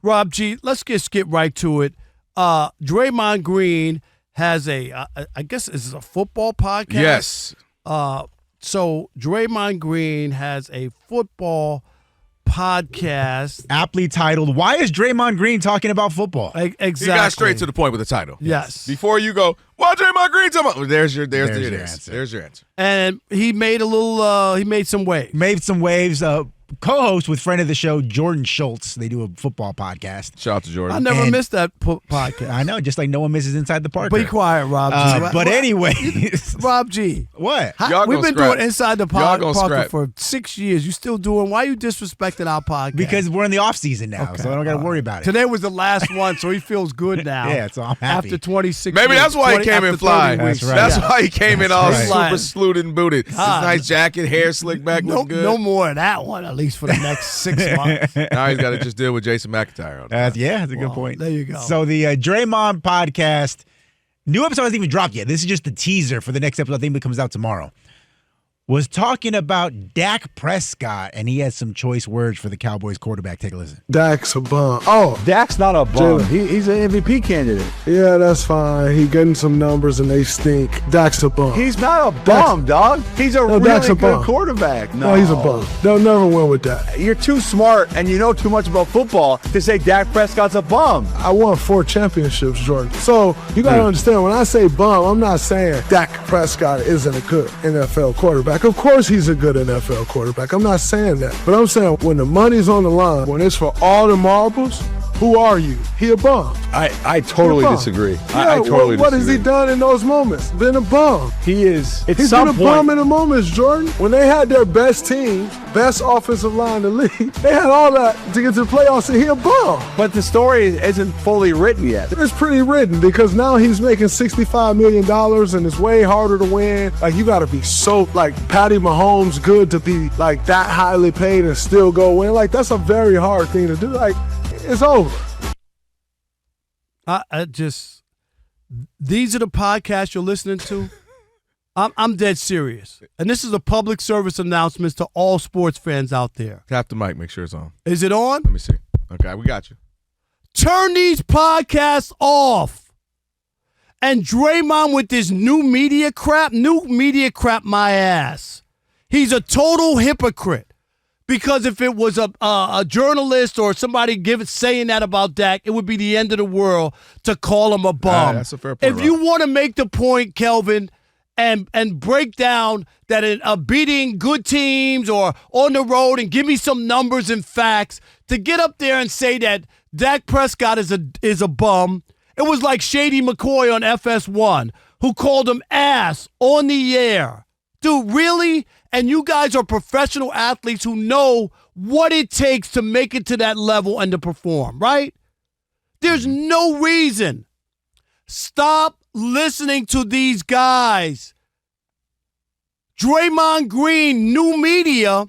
Rob G, let's just get right to it. Draymond Green has I guess this is a football podcast. Yes. So Draymond Green has a football podcast. Aptly titled, Why is Draymond Green talking about football? Exactly. He got straight to the point with the title. Yes. Before you go, why Draymond Green talking about? There's your answer. There's your answer. And he made he made some waves. Made some waves. Co-host with friend of the show, Jordan Schultz. They do a football podcast. Shout out to Jordan. I never missed that podcast. I know, just like no one misses Inside the Parker. Be quiet, Rob G. But anyway. Rob G. What? We've been doing Inside the Parker scrap. for 6 years. You still doing? Why are you disrespecting our podcast? Because we're in the off season now, so I don't got to worry about it. Today was the last one, so he feels good now. Yeah, so I'm happy. After 26 Maybe weeks, that's why he came in fly. That's right. That's why he came in all right. super sluted and booted. His nice jacket, hair slicked back, look good. No more of that one, at least for the next 6 months. Now he's got to just deal with Jason McIntyre. That's a good point. There you go. So the Draymond podcast, new episode hasn't even dropped yet. This is just the teaser for the next episode. I think it comes out tomorrow. Was talking about Dak Prescott, and he has some choice words for the Cowboys quarterback. Take a listen. Dak's a bum. Oh, Dak's not a bum. Jalen. He's an MVP candidate. yeah, that's fine. He getting some numbers and they stink. Dak's a bum. He's not a bum, dog. He's a really Dak's a good bum. quarterback. No, he's a bum. They'll never win with that. You're too smart and you know too much about football to say Dak Prescott's a bum. I won 4 championships, Jordan. So you got to understand, when I say bum, I'm not saying Dak Prescott isn't a good NFL quarterback. Of course he's a good NFL quarterback. I'm not saying that. But I'm saying when the money's on the line, when it's for all the marbles, who are you? He a bum. I totally disagree. Yeah, I totally what has disagree. he done in those moments? Been a bum. He is. At He's some been a point, bum in the moments, Jordan. When they had their best team, best offensive line in the league, they had all that to get to the playoffs, and he a bum. but the story isn't fully written yet. It's pretty written because now he's making $65 million and it's way harder to win. Like, you got to be so, like, Patty Mahomes good to be, like, that highly paid and still go win. Like, that's a very hard thing to do. Like, it's over. These are the podcasts you're listening to. I'm dead serious. And this is a public service announcement to all sports fans out there. Tap the mic, make sure it's on. Is it on? Let me see. Okay, we got you. Turn these podcasts off. And Draymond with this new media crap my ass. He's a total hypocrite. Because if it was a journalist or somebody saying that about Dak, it would be the end of the world to call him a bum. That's a fair point, If you want to make the point, Kelvin, and break down that in beating good teams or on the road and give me some numbers and facts, to get up there and say that Dak Prescott is a bum, it was like Shady McCoy on FS1, who called him ass on the air. Dude, really? And you guys are professional athletes who know what it takes to make it to that level and to perform, right? There's no reason. Stop listening to these guys. Draymond Green, new media.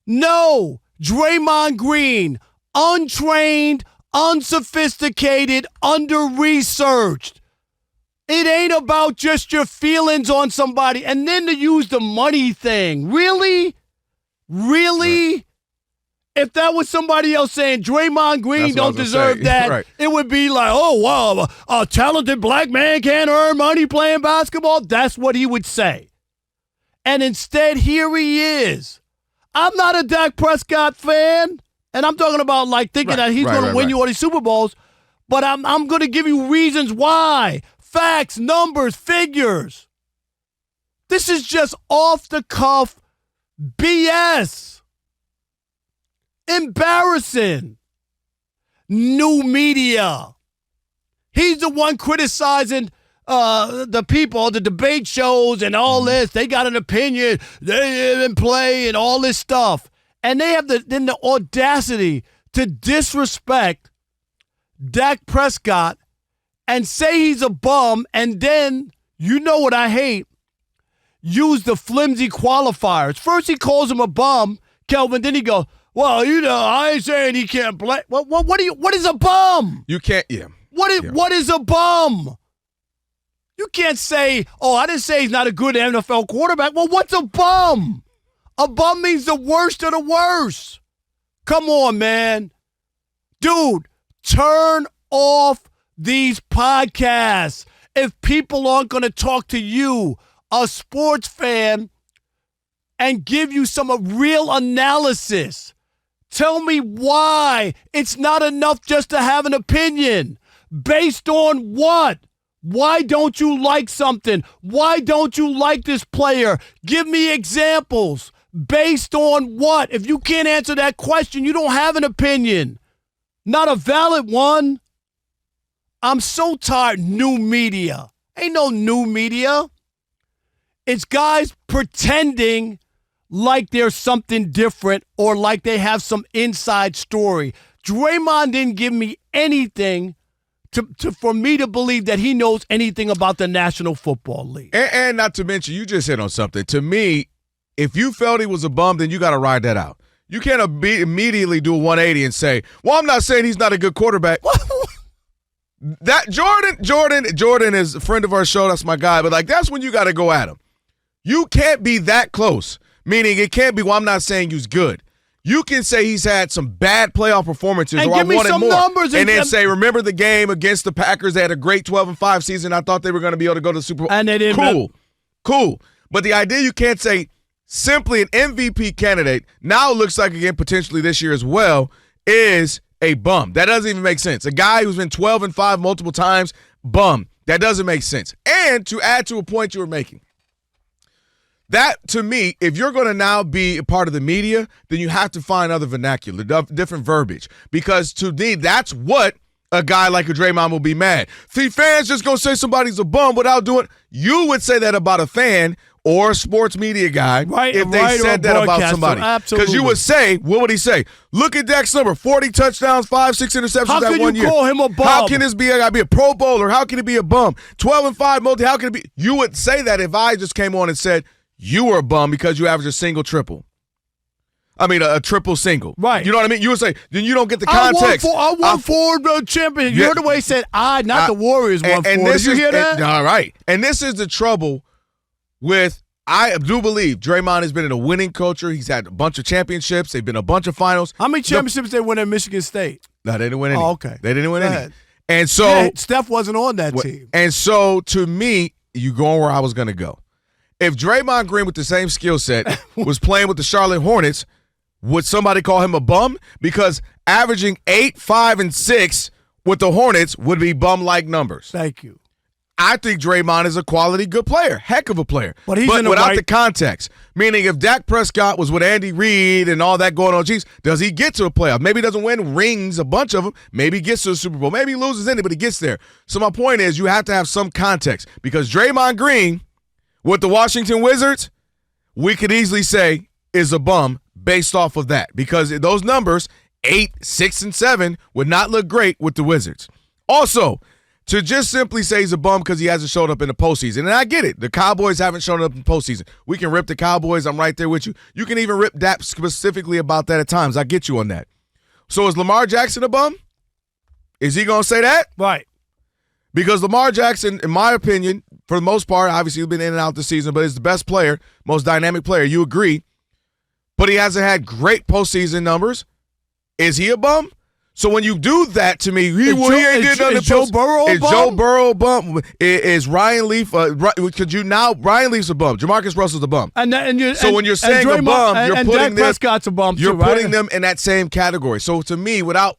No, Draymond Green, untrained, unsophisticated, under-researched. It ain't about just your feelings on somebody and then to use the money thing. Really? Really? If that was somebody else saying Draymond Green don't deserve that, Right. It would be like, oh, wow, a talented black man can't earn money playing basketball. That's what he would say. And instead, here he is. I'm not a Dak Prescott fan, and I'm talking about like thinking that he's going to win you all these Super Bowls, but I'm going to give you reasons why. Facts, numbers, figures. This is just off-the-cuff BS. Embarrassing. New media. He's the one criticizing the people, the debate shows and all this. They got an opinion. They didn't play and all this stuff. And they have the audacity to disrespect Dak Prescott and say he's a bum, and then, you know what I hate, use the flimsy qualifiers. First he calls him a bum, Kelvin, then he goes, well, you know, I ain't saying he can't play. What is a bum? You can't, yeah. What is a bum? You can't say, oh, I didn't say he's not a good NFL quarterback. Well, what's a bum? A bum means the worst of the worst. Come on, man. Dude, turn off these podcasts. If people aren't going to talk to you, a sports fan, and give you some real analysis, tell me why it's not enough just to have an opinion. Based on what? Why don't you like something? Why don't you like this player? Give me examples. Based on what? If you can't answer that question, you don't have an opinion. Not a valid one. I'm so tired. New media. Ain't no new media. It's guys pretending like there's something different or like they have some inside story. Draymond didn't give me anything for me to believe that he knows anything about the National Football League. And not to mention, you just hit on something. To me, if you felt he was a bum, then you got to ride that out. You can't immediately do a 180 and say, well, I'm not saying he's not a good quarterback. That Jordan is a friend of our show. That's my guy. But, like, that's when you got to go at him. You can't be that close, meaning it can't be, well, I'm not saying he's good. You can say he's had some bad playoff performances and or I wanted more. Numbers and then say, remember the game against the Packers? They had a great 12-5 season. I thought they were going to be able to go to the Super Bowl. And they didn't. Cool. But the idea you can't say simply an MVP candidate, now it looks like, again, potentially this year as well, is a bum. That doesn't even make sense. A guy who's been 12-5 multiple times, bum. That doesn't make sense. And to add to a point you were making, that, to me, if you're going to now be a part of the media, then you have to find other vernacular, different verbiage. Because to me, that's what a guy like a Draymond will be mad. See, fans just going to say somebody's a bum without doing – you would say that about a fan or a sports media guy if they said that about somebody. Because you would say – what would he say? Look at Dak's number, 40 touchdowns, 5-6 interceptions that 1 year. How can you call him a bum? How can this be a Pro Bowler? How can it be a bum? 12-5 multi, how can it be – you would say that if I just came on and said – you were a bum because you averaged a single-triple. I mean, a triple-single. Right. You know what I mean? You would say, then you don't get the context. I won four champions. You heard the way he said, not the Warriors won four. Did you hear that? All right. And this is the trouble with, I do believe Draymond has been in a winning culture. He's had a bunch of championships. They've been a bunch of finals. How many championships they won at Michigan State? No, they didn't win any. Oh, okay. They didn't win Go any. ahead. And so. Yeah, Steph wasn't on that team. And so, to me, you going where I was going to go. If Draymond Green with the same skill set was playing with the Charlotte Hornets, would somebody call him a bum? Because averaging 8, 5, and 6 with the Hornets would be bum-like numbers. Thank you. I think Draymond is a quality good player, heck of a player. But he's without the context. Meaning if Dak Prescott was with Andy Reid and all that going on, geez, does he get to a playoff? Maybe he doesn't win rings, a bunch of them. Maybe he gets to the Super Bowl. Maybe he loses in it, but he gets there. So my point is you have to have some context. Because Draymond Green with the Washington Wizards, we could easily say is a bum based off of that. Because those numbers, 8, 6, and 7, would not look great with the Wizards. Also, to just simply say he's a bum because he hasn't showed up in the postseason. And I get it. The Cowboys haven't shown up in the postseason. We can rip the Cowboys. I'm right there with you. You can even rip Dak specifically about that at times. I get you on that. So is Lamar Jackson a bum? Is he going to say that? Right. Because Lamar Jackson, in my opinion, for the most part, obviously he's been in and out this season, but he's the best player, most dynamic player. You agree. But he hasn't had great postseason numbers. Is he a bum? So when you do that to me, he ain't did nothing. Is Joe Burrow a bum? Is Joe Burrow a bum? Is Ryan Leaf? Could you now? Ryan Leaf's a bum. Jamarcus Russell's a bum. When you're saying a bum, you're putting Dak Prescott's a bum you're too, right? putting them in that same category. So to me, without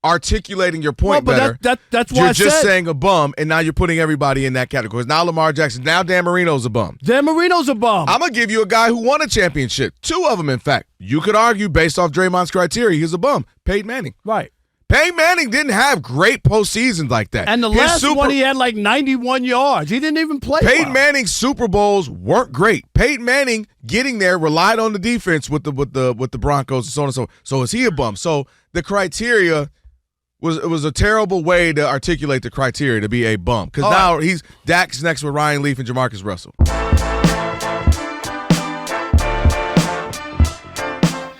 articulating your point better, that's why you're just saying a bum, and now you're putting everybody in that category. Now Lamar Jackson, now Dan Marino's a bum. Dan Marino's a bum. I'm going to give you a guy who won a championship. 2 of them, in fact. You could argue, based off Draymond's criteria, he's a bum. Peyton Manning. Right. Peyton Manning didn't have great postseasons like that. And the last one, he had like 91 yards. He didn't even play Peyton Manning's Super Bowls weren't great. Peyton Manning getting there relied on the defense with the Broncos and so on and so on. So is he a bum? So the criteria was a terrible way to articulate the criteria to be a bum. Because now Dak's next with Ryan Leaf and Jamarcus Russell.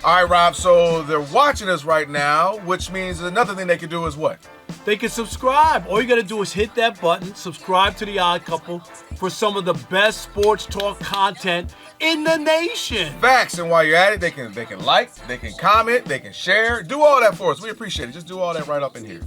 All right, Rob, so they're watching us right now, which means another thing they can do is what? They can subscribe. All you got to do is hit that button, subscribe to The Odd Couple for some of the best sports talk content in the nation. Facts, and while you're at it, they can like, they can comment, they can share. Do all that for us. We appreciate it. Just do all that right up in here.